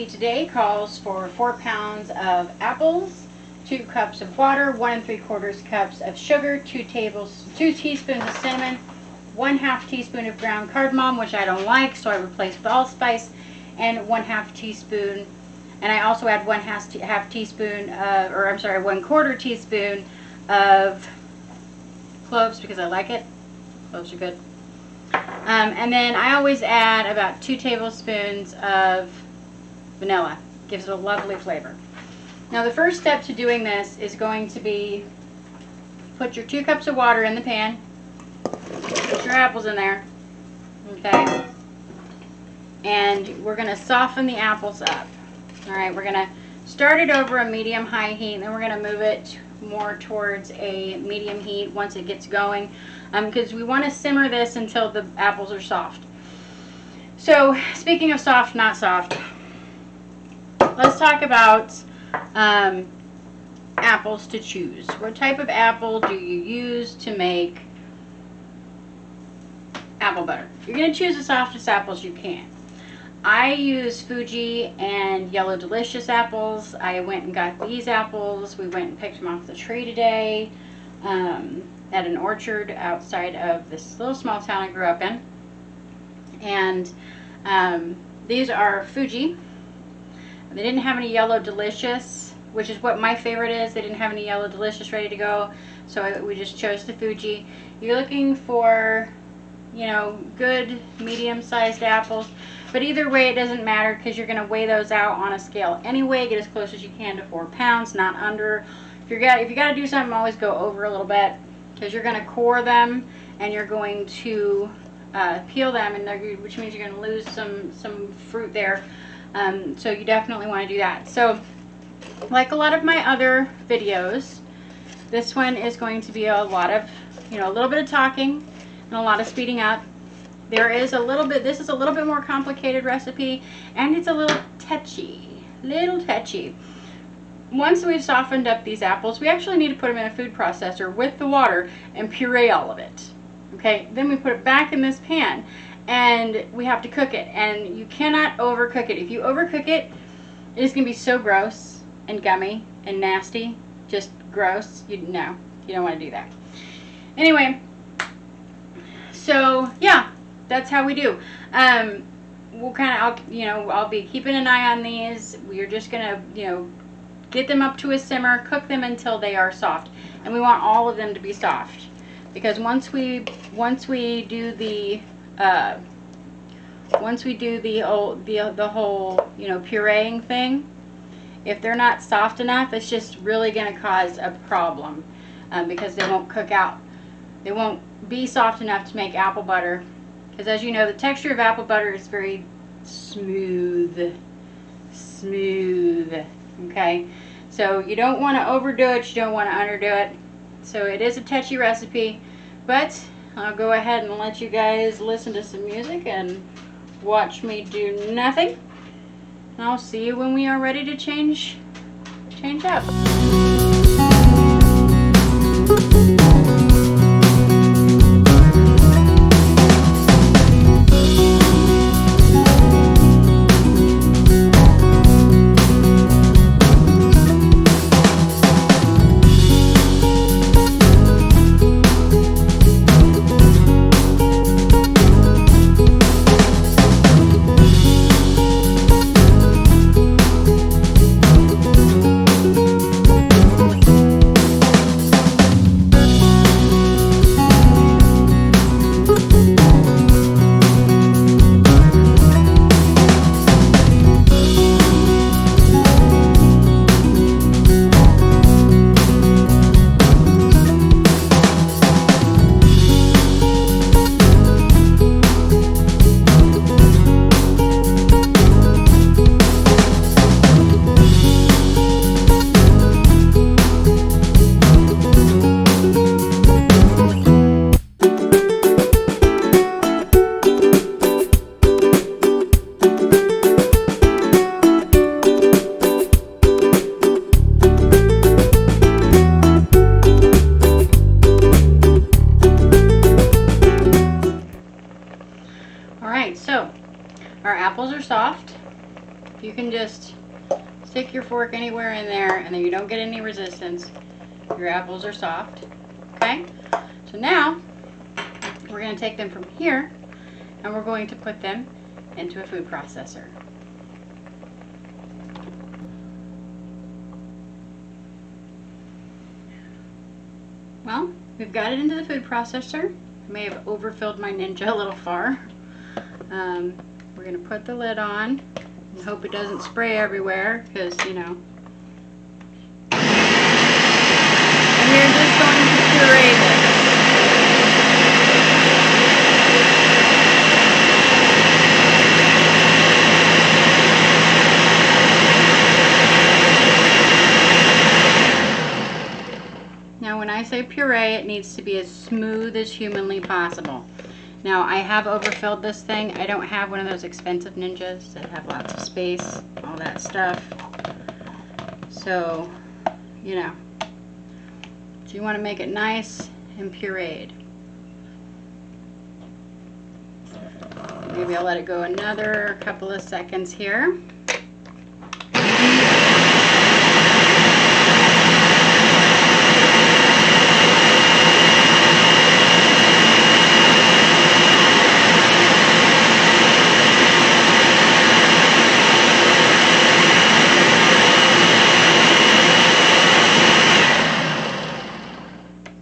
recipe today calls for 4 pounds of apples, 2 cups of water, 1 3/4 cups of sugar, 2 teaspoons of cinnamon, 1/2 teaspoon of ground cardamom, which I don't like, so I replaced with allspice, and 1/2 teaspoon. And I also add 1/2 teaspoon, or I'm sorry, 1/4 teaspoon of cloves because I like it. Cloves are good. And then I always add about 2 tablespoons of vanilla. Gives it a lovely flavor. Now the first step to doing this is going to be put your 2 cups of water in the pan. Put your apples in there. Okay. And we're going to soften the apples up. Alright, we're going to start it over a medium-high heat, and then we're going to move it more towards a medium heat once it gets going, because we want to simmer this until the apples are soft. So, speaking of soft, not soft, let's talk about apples to choose. What type of apple do you use to make apple butter? You're going to choose the softest apples you can. I use Fuji and Yellow Delicious apples. I went and got these apples. We went and picked them off the tree today at an orchard outside of this little small town I grew up in. And these are Fuji. They didn't have any Yellow Delicious, which is what my favorite is. They didn't have any Yellow Delicious ready to go, so we just chose the Fuji. You're looking for, you know, good medium-sized apples. But either way, it doesn't matter because you're going to weigh those out on a scale anyway. Get as close as you can to 4 pounds, not under. If you got to do something, always go over a little bit because you're going to core them and you're going to peel them, and which means you're going to lose some fruit there. So you definitely want to do that. So, like a lot of my other videos, this one is going to be a lot of, you know, a little bit of talking and a lot of speeding up. There is a little bit, this is a little bit more complicated recipe, and it's a little touchy. Once we've softened up these apples, we actually need to put them in a food processor with the water and puree all of it. Okay, then we put it back in this pan, and we have to cook it, and you cannot overcook it. If you overcook it, it is going to be so gross and gummy and nasty, just gross. No, you don't want to do that. Anyway, so yeah. That's how we do. We'll I'll be keeping an eye on these. We're just gonna, get them up to a simmer, cook them until they are soft, and we want all of them to be soft, because once we do the whole pureeing thing, if they're not soft enough, it's just really gonna cause a problem, because they won't cook out. They won't be soft enough to make apple butter. Because as you know, the texture of apple butter is very smooth, okay? So you don't want to overdo it, you don't want to underdo it. So it is a touchy recipe, but I'll go ahead and let you guys listen to some music and watch me do nothing. And I'll see you when we are ready to change up. just stick your fork anywhere in there and then you don't get any resistance. Your apples are soft. Okay? So now we're going to take them from here and we're going to put them into a food processor. Well, we've got it into the food processor. I may have overfilled my Ninja a little far. We're going to put the lid on and hope it doesn't spray everywhere because, you know. And we're just going to puree this. Now when I say puree, it needs to be as smooth as humanly possible. Now I have overfilled this thing. I don't have one of those expensive Ninjas that have lots of space, all that stuff. So, you know, so you want to make it nice and pureed. Maybe I'll let it go another couple of seconds here.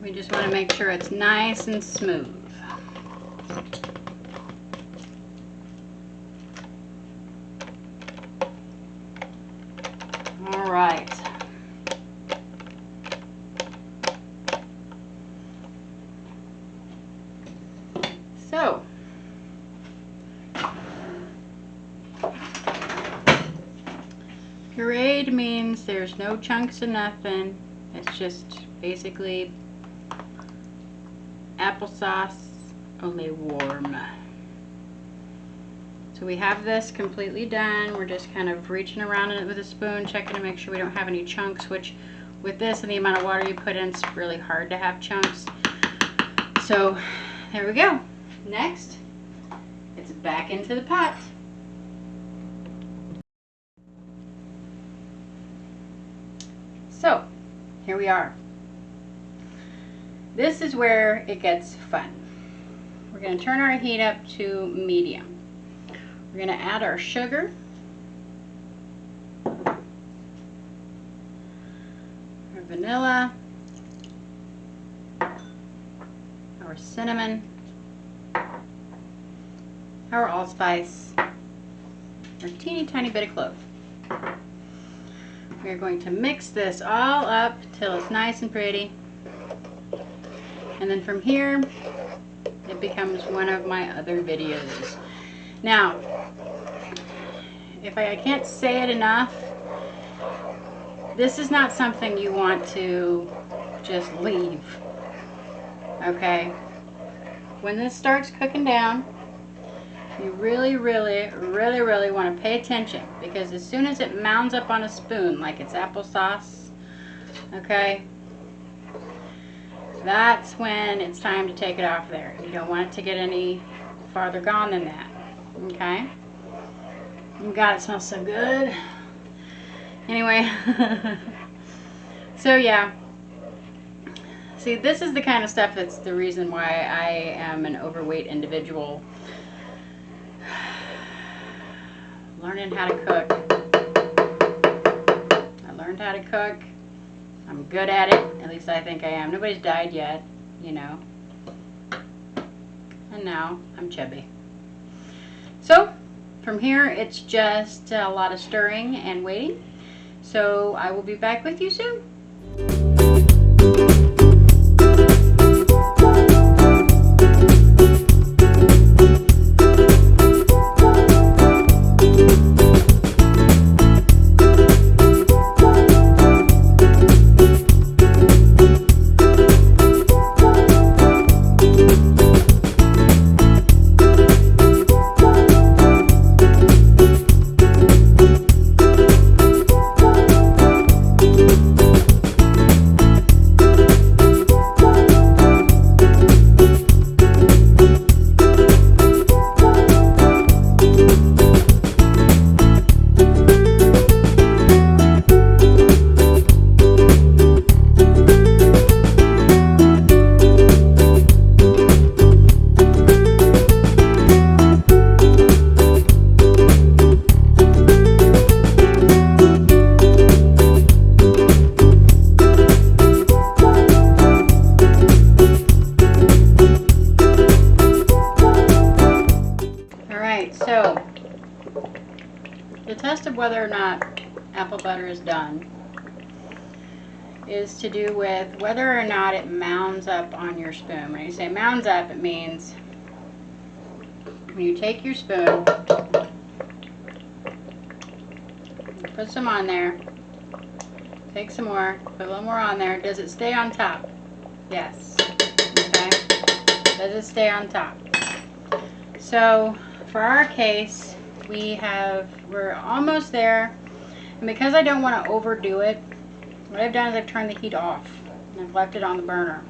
We just want to make sure it's nice and smooth. All right. So, pureed means there's no chunks of nothing. It's just basically applesauce, only warm. So we have this completely done. We're just kind of reaching around in it with a spoon, checking to make sure we don't have any chunks, which with this and the amount of water you put in, it's really hard to have chunks. So there we go. Next, it's back into the pot. So here we are. This is where it gets fun. We're going to turn our heat up to medium. We're going to add our sugar, our vanilla, our cinnamon, our allspice, our teeny tiny bit of clove. We're going to mix this all up till it's nice and pretty. And then from here, it becomes one of my other videos. Now, if I can't say it enough, this is not something you want to just leave, okay? When this starts cooking down, you really want to pay attention, because as soon as it mounds up on a spoon like it's applesauce, okay, that's when it's time to take it off there. You don't want it to get any farther gone than that, okay? Oh God, it smells so good. Anyway, so yeah. See, this is the kind of stuff that's the reason why I am an overweight individual. Learning how to cook. I learned how to cook. I'm good at it. At least I think I am. Nobody's died yet, you know. And now I'm chubby. So from here, it's just a lot of stirring and waiting. So I will be back with you soon. whether or not apple butter is done is to do with whether or not it mounds up on your spoon. When you say mounds up, it means when you take your spoon, you put some on there, take some more, put a little more on there. Does it stay on top? Yes. Okay. Does it stay on top? So for our case, we're almost there, and because I don't want to overdo it, what I've done is I've turned the heat off and I've left it on the burner.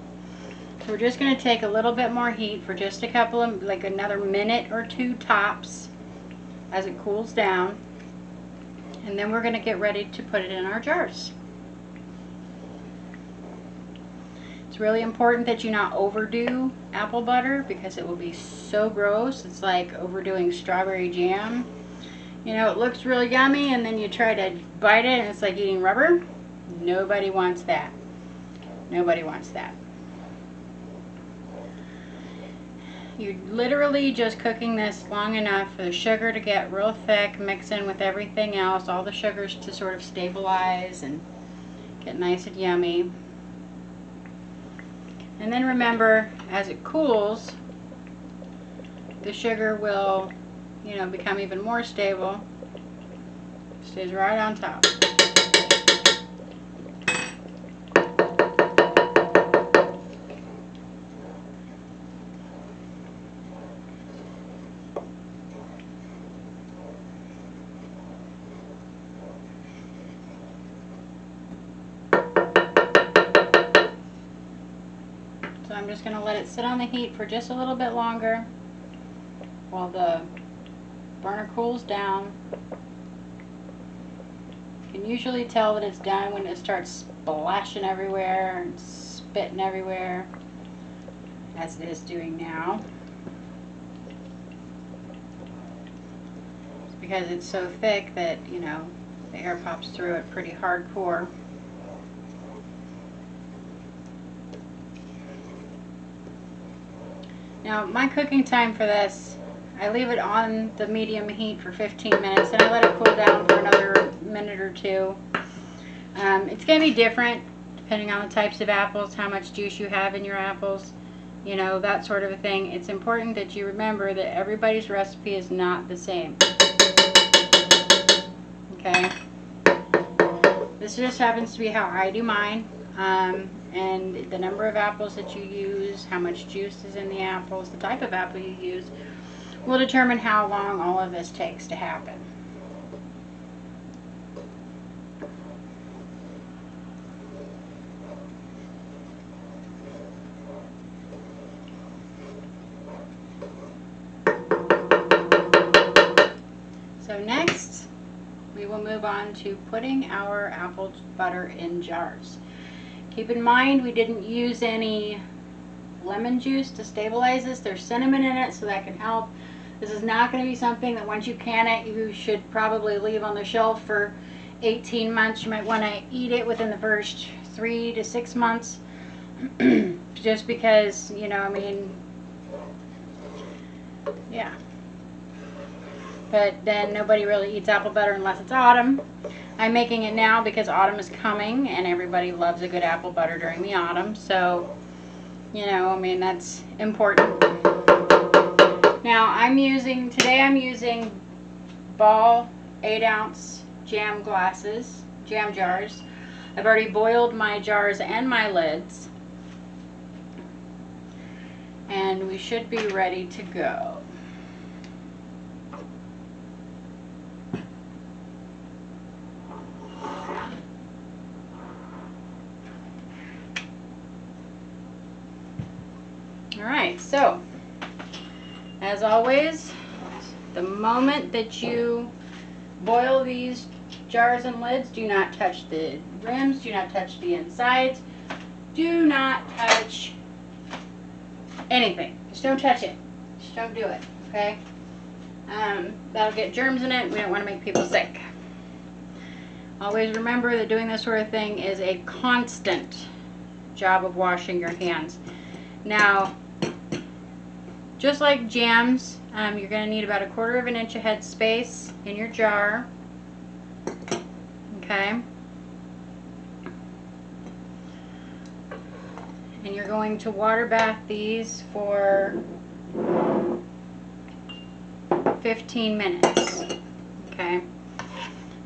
So we're just going to take a little bit more heat for just a couple of, like another minute or two tops as it cools down, and then we're going to get ready to put it in our jars. It's really important that you not overdo apple butter because it will be so gross. It's like overdoing strawberry jam. You know, it looks really yummy and then you try to bite it and it's like eating rubber. Nobody wants that. Nobody wants that. You're literally just cooking this long enough for the sugar to get real thick, mix in with everything else, all the sugars to sort of stabilize and get nice and yummy. And then remember, as it cools, the sugar will, you know, become even more stable. Stays right on top. So I'm just going to let it sit on the heat for just a little bit longer while the burner cools down. You can usually tell that it's done when it starts splashing everywhere and spitting everywhere, as it is doing now. It's because it's so thick that, you know, the air pops through it pretty hardcore. Now, my cooking time for this, I leave it on the medium heat for 15 minutes and I let it cool down for another minute or two. It's going to be different depending on the types of apples, how much juice you have in your apples, you know, that sort of a thing. It's important that you remember that everybody's recipe is not the same. Okay? This just happens to be how I do mine. And the number of apples that you use, how much juice is in the apples, the type of apple you use, will determine how long all of this takes to happen. So next, we will move on to putting our apple butter in jars. Keep in mind, we didn't use any lemon juice to stabilize this. There's cinnamon in it, so that can help. This is not going to be something that once you can it, you should probably leave on the shelf for 18 months. You might want to eat it within the first 3 to 6 months. Just because, you know, I mean, yeah. But then nobody really eats apple butter unless it's autumn. I'm making it now because autumn is coming and everybody loves a good apple butter during the autumn. So, you know, I mean, that's important. Now, today I'm using Ball 8-ounce jam jars. I've already boiled my jars and my lids. And we should be ready to go. Alright, so as always, the moment that you boil these jars and lids, do not touch the rims, do not touch the insides, do not touch anything. Just don't touch it. Just don't do it, okay? That'll get germs in it. We don't want to make people sick. Always remember that doing this sort of thing is a constant job of washing your hands. Now, just like jams, you're going to need about 1/4 of an inch of head space in your jar. Okay. And you're going to water bath these for 15 minutes. Okay.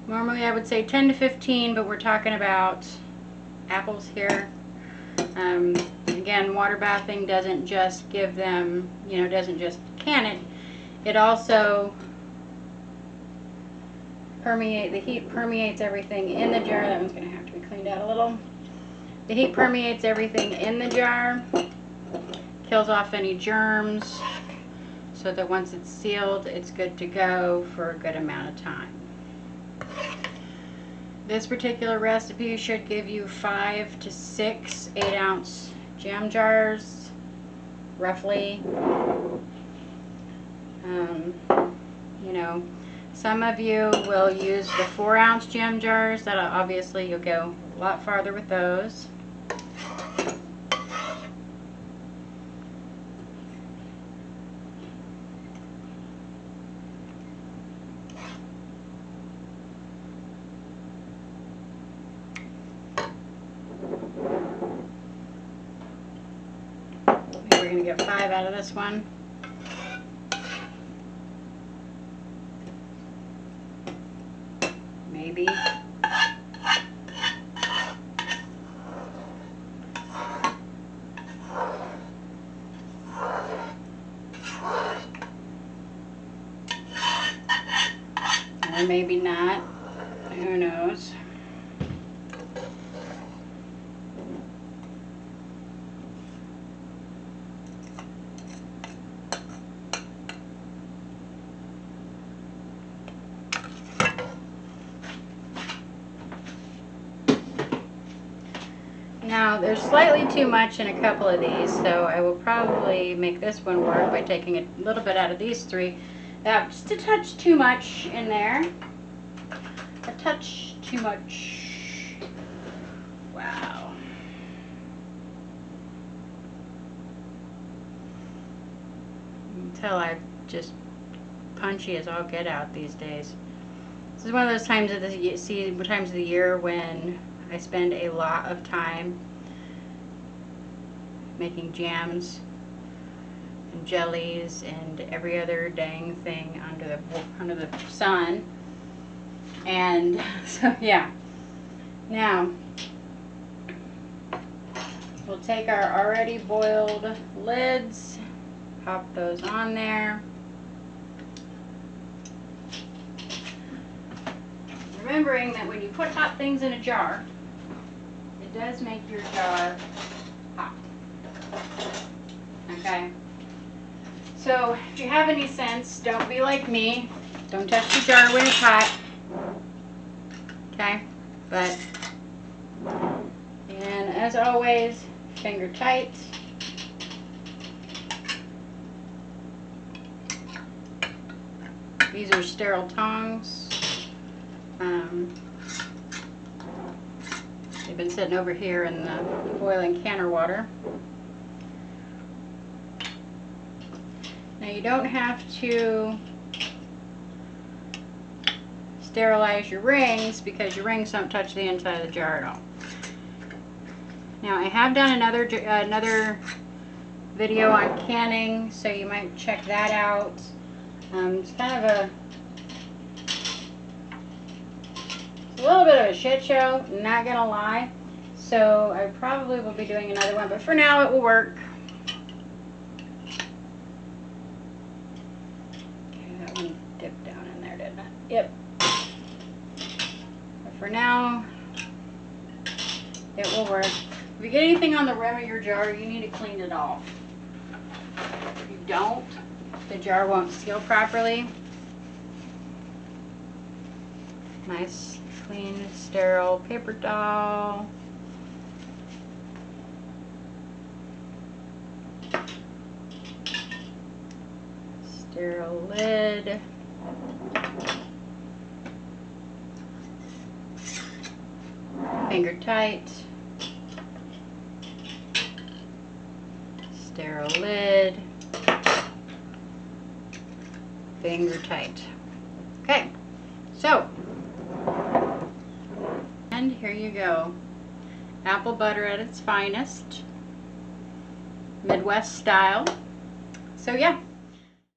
Normally I would say 10 to 15, but we're talking about apples here. Again, water bathing doesn't just give them, doesn't just can it. It also the heat permeates everything in the jar. That one's going to have to be cleaned out a little. The heat permeates everything in the jar, kills off any germs, so that once it's sealed, it's good to go for a good amount of time. This particular recipe should give you 5 to 6 8-ounce jam jars, roughly. Some of you will use the 4-ounce jam jars. That obviously you'll go a lot farther with those. We're going to get 5 out of this one. Maybe. Or maybe not. Who knows? Now, there's slightly too much in a couple of these, so I will probably make this one work by taking a little bit out of these 3. Just a touch too much in there. A touch too much. Wow. Until I'm just punchy as all get out these days. This is one of those times of the year when I spend a lot of time making jams and jellies and every other dang thing under the sun. And so yeah. Now we'll take our already boiled lids, pop those on there. Remembering that when you put hot things in a jar, it does make your jar hot. Okay? So if you have any sense, don't be like me. Don't touch the jar when it's hot. Okay? And as always, finger tight. These are sterile tongs. They've been sitting over here in the boiling canner water. Now you don't have to sterilize your rings because your rings don't touch the inside of the jar at all. Now I have done another video on canning, so you might check that out. It's kind of a little bit of a shit show, not gonna lie. So I probably will be doing another one, but for now it will work. Okay, that one dipped down in there, didn't it? Yep. But for now, it will work. If you get anything on the rim of your jar, you need to clean it off. If you don't, the jar won't seal properly. Nice, clean, sterile paper towel. Sterile lid. Finger tight. Sterile lid. Finger tight. Okay, so here you go. Apple butter at its finest. Midwest style. So yeah,